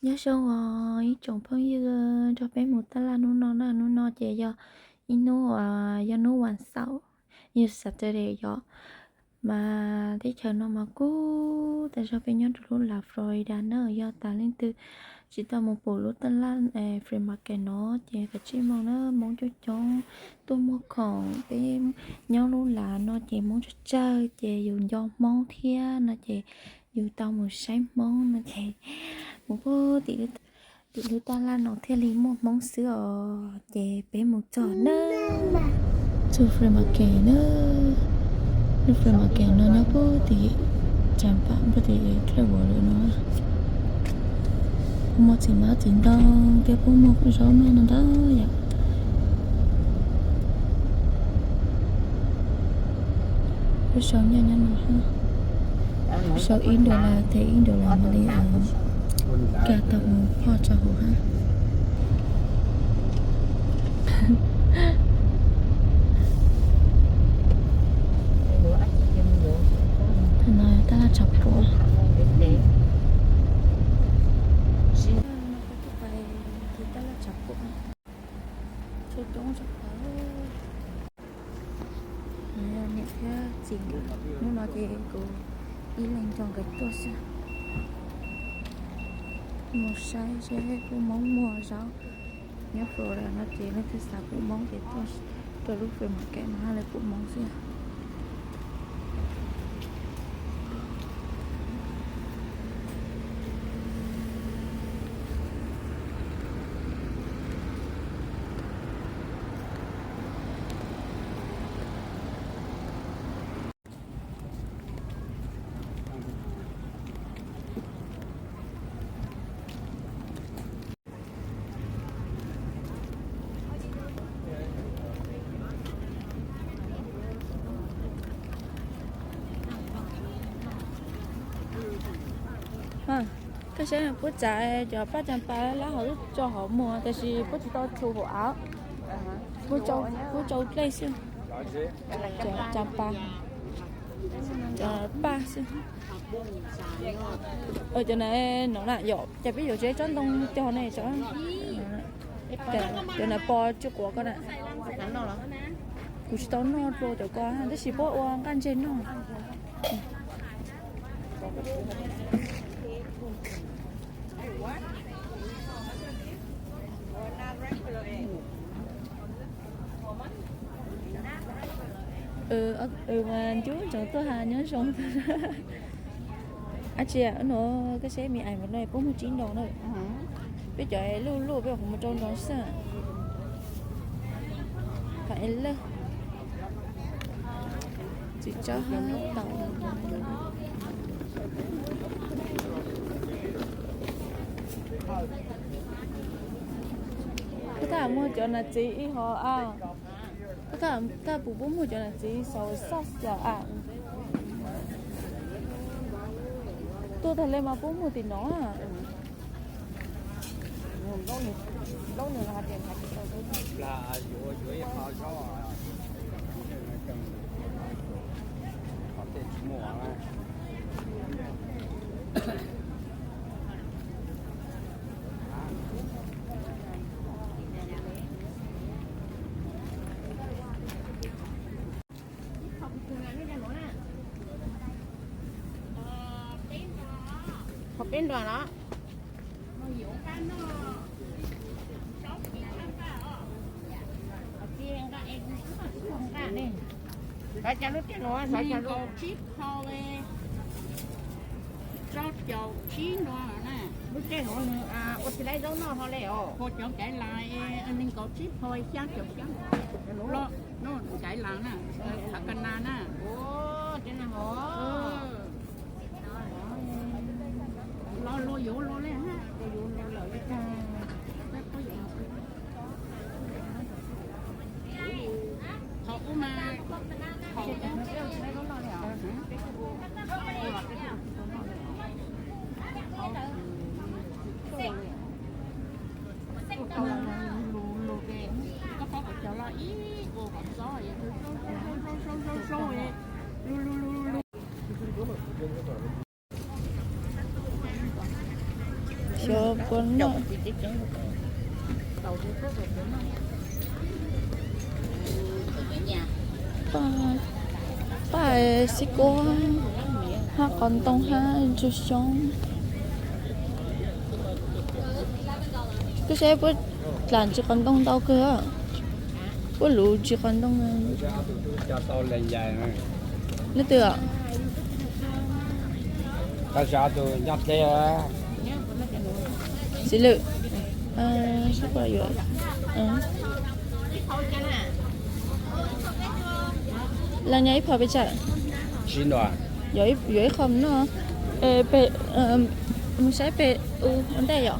nhớ xong rồi chồng phong như cho bé một ta là nó nó chỉ do ino do nó hoàn sáu như Saturday do mà thế chờ nó mà cú tại sao phải nhớ được là Florida nó do ta lên từ chỉ tao một bộ lúa tân lan free market nó chỉ phải chỉ mong nó mong cho chong tôi mua còn cái nhau luôn là nó chỉ mong cho chơi chỉ dùng do mong thia nó chỉ dùng tao một sáng mong nó chỉ một cô thì lúa tân lan nó theo lý một mong sữa chỉ bé một trò nữa cho free market nữa free market nó có thì chẳng phải có thể travel được nữa một chỉ mà chính đó cái phố một cái số mà nó đó vậy cái số nha nha nó ha số in đô la thì in đô la mà đi ở cả tàu họ cho hồ ha thằng này ta là chọc của gì nó nói thì cô ý lên trong cái tua xa một sai sẽ cô mong mua rau nhớ rồi là nó chỉ nó thứ sáu cô mong cái tua từ lúc về một cái nó lại cô mong gì cái xe này bút chạy cho ba trăm ba lá họ cho họ mua tại vì bút chỉ to thu hộ áo bút châu đây xem cho trăm ba cho ba xem ở chỗ này nó là dọ cho ví dụ chế trốn đông cho này cho chỗ này po chưa của con ạ cú chỉ tao nó po cho con cái gì po uang can trên nó mà chú chọn tôi hà nhớ xong à chị à nó cái xe mì ảnh một này 49 đồng thôi biết trời lưu lưu biết không một trâu nó sao phải lơ chỉ cho hết tàu cái thằng mua chỗ là chị họ à cái thằng ta bố mua chỗ là chị sầu sốt giờ à tôi thấy lên mà bố mua thì nó à lâu nữa là tiền là dưới họ cho họ tiền chỉ mua học bên đoàn đó phải cho nước cái nó phải cho nước chip thôi cho dầu chí nó nè nước cái nó à ô thì lấy dấu nó thôi lẽ cô chọn cái lại anh nên có chip thôi chán chụp chán nó cái là nè thật cần nè nè ô trên nào hổ lo vụ lo lên ha vụ lo lợi cái có gì họ cũng mà họ cho con nó phải xí cô ha còn tông ha chú xong cứ sẽ bớt làm cho con tông tao cơ bớt lũ chỉ con tông cho tao lên dài này nó từ ạ cái sao tôi nhặt đây à xí lự sắp qua rồi là nhảy phở bây giờ chín rồi giỏi không nó pe mình sẽ pe vấn đề rồi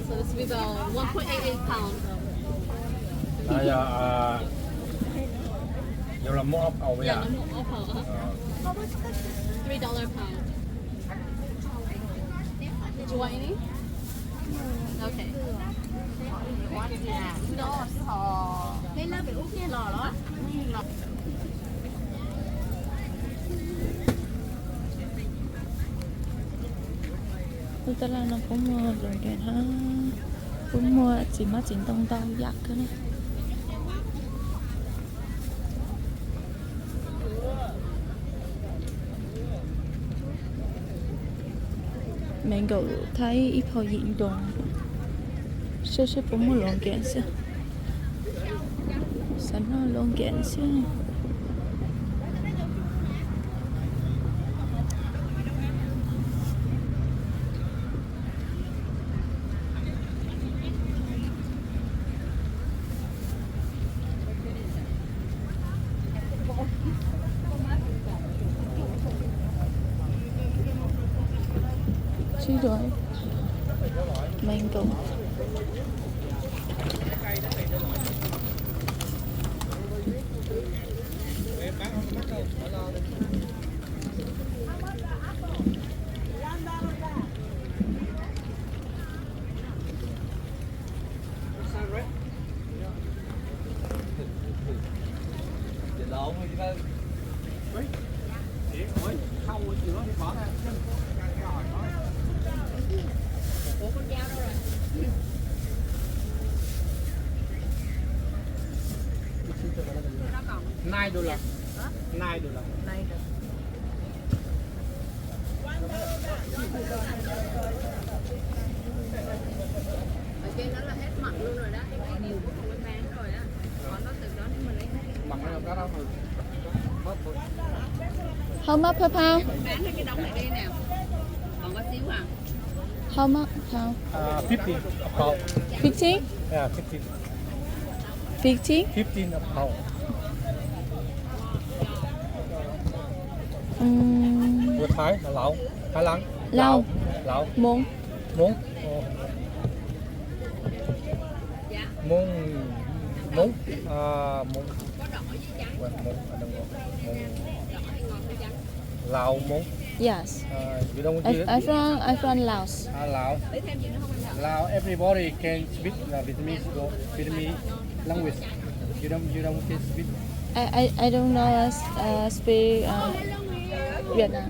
So this will be about 1.88 pounds. bây giờ giờ là mua ốc ầu bây giờ Yeah, no more offer. $3 pound. Did you want any? Okay. tôi ta là nó cũng mua rồi kìa ha cũng mua chỉ mất chính tông tao giặc cái này mình cậu thấy ít hồi diện đồ sơ sơ cũng mua lon kẹn xưa sẵn nó lon kẹn xưa chứ rồi mình cũng nai đô la nai đô la Ở trên đó là hết mặn luôn rồi đó. Nhiều cũng không bán rồi đó. Còn nó từ đó đến mình lấy hết. bằng cái đó đâu mất rồi how much per pound Bán hết cái đống này đi nào. Còn có xíu à. how much pound 15 a pound 15 yeah 15 15 a pound người Thái là lẩu Thái Lan Lẩu. lẩu muốn muốn Dạ. muốn muốn muốn Có đỏ với trắng. muốn muốn Đỏ hay ngọt hay trắng. lẩu muốn yes you don't I from Laos Lao Lấy thêm gì nữa không anh? Lao everybody can speak Vietnamese language you don't can speak I don't know speak Việt Nam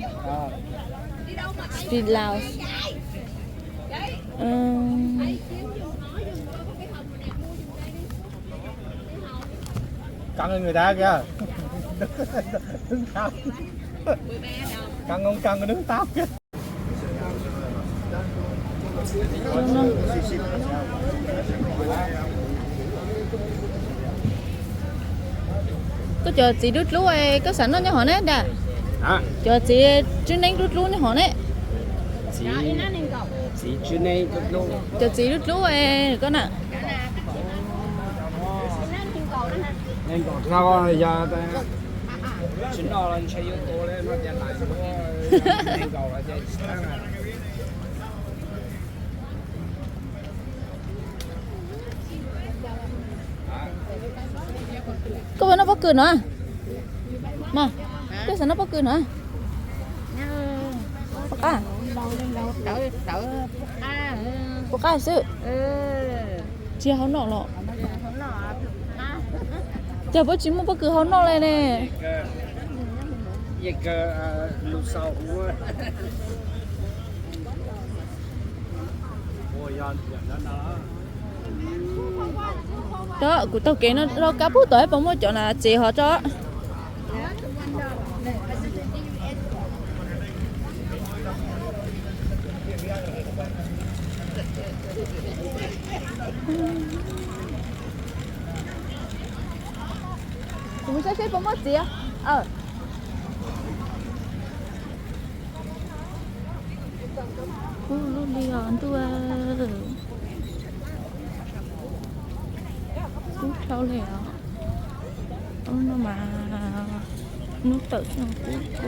speak Laos căng người ta kìa đứng tao căng ông căng cái đứng tao kìa có chờ chị đút lúa có sẵn nó cho họ nè đã hả chờ chị chuyên đánh đút lúa cho họ nè chị chuyên này chút luôn chờ chị đút lúa có nè nên còn sao giờ chính đó là xây yếu tố lên nó đem lại nên cầu là chạy có phải nó bắt cười nữa mà cái sao nó bắt cười nữa bắt à đỡ có cái sự chia háo nọ lọ giờ bữa chín một bữa cứ háo nọ này nè Dịch lúc sau cũng ôi yan đó đó của tao kể nó cá bút tới bóng một chỗ là chị họ cho cũng sẽ xếp bóng một gì á luôn đi gọn tua cút sau lẻ nó mà nó tự nó cút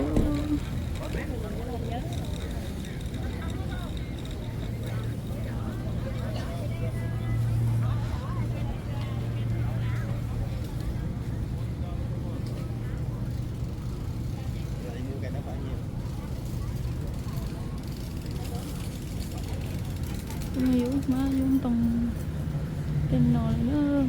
nhiều má luôn tông trên nồi nữa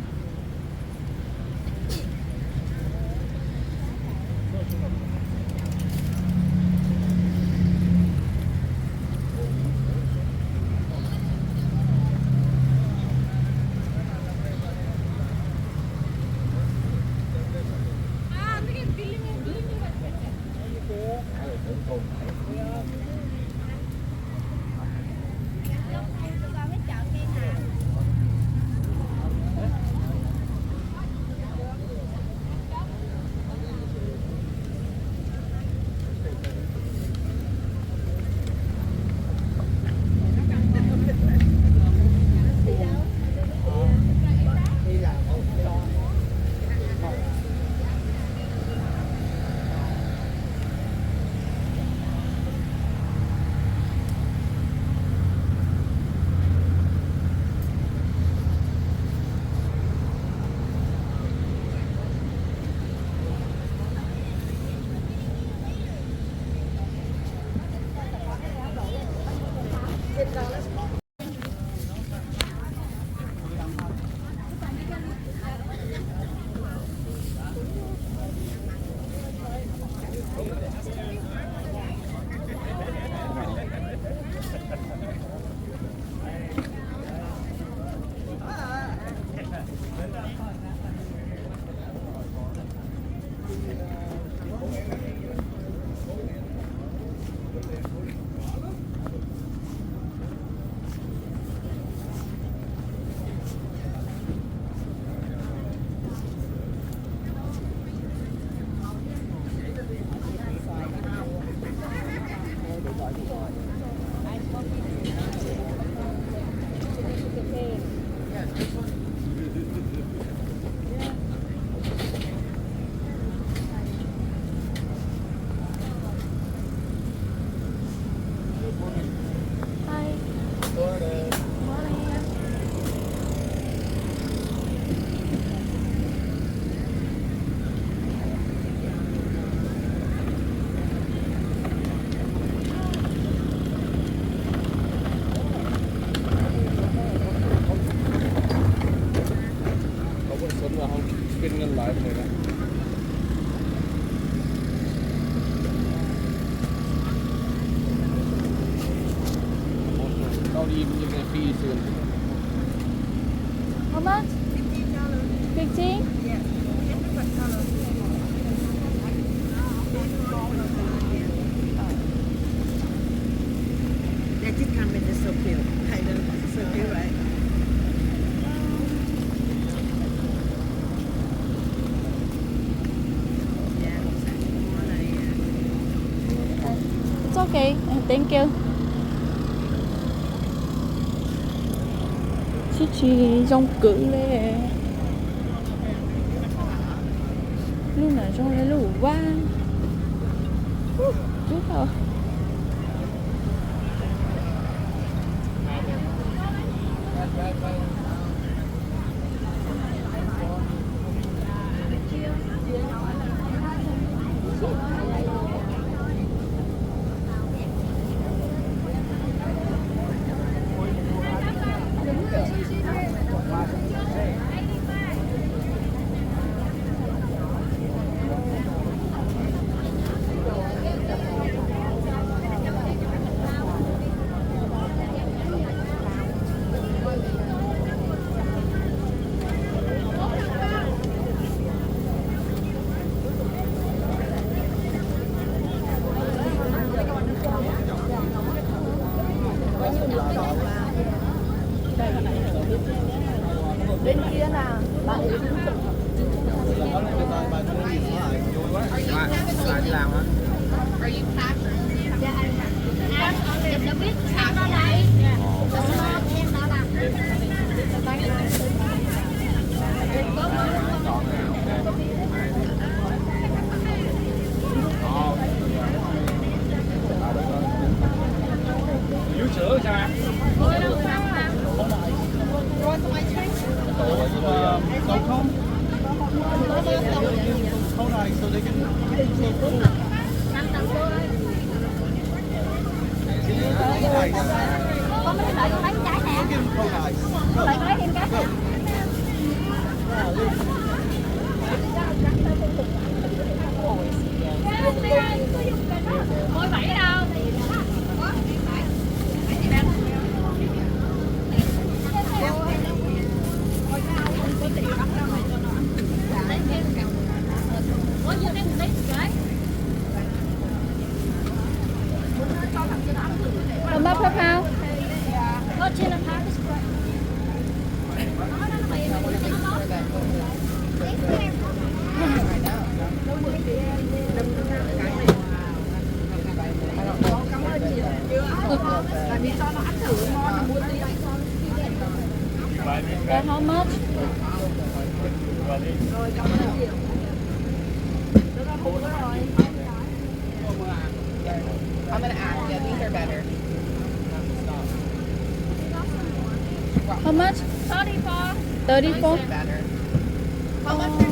kinh ngân lại này nè tao đi như cái phi sườn How much? 15? That did come in the so cute. I know, so cute, right? It's okay. Thank you. Chị trong cử lệ lúc nào trong lấy lũ vang chút thôi Bên kia là bạn ấy Lại đi làm hả? Em biết sao nó đây. Em đó là Vú sữa sao em? con mới đợi con lấy trái nè. Đợi con lấy thêm cái. Môi 7 đâu? How much per pound? That how much? I'm gonna ask. Yeah, these are better. How much? 34. 34. Better. How much are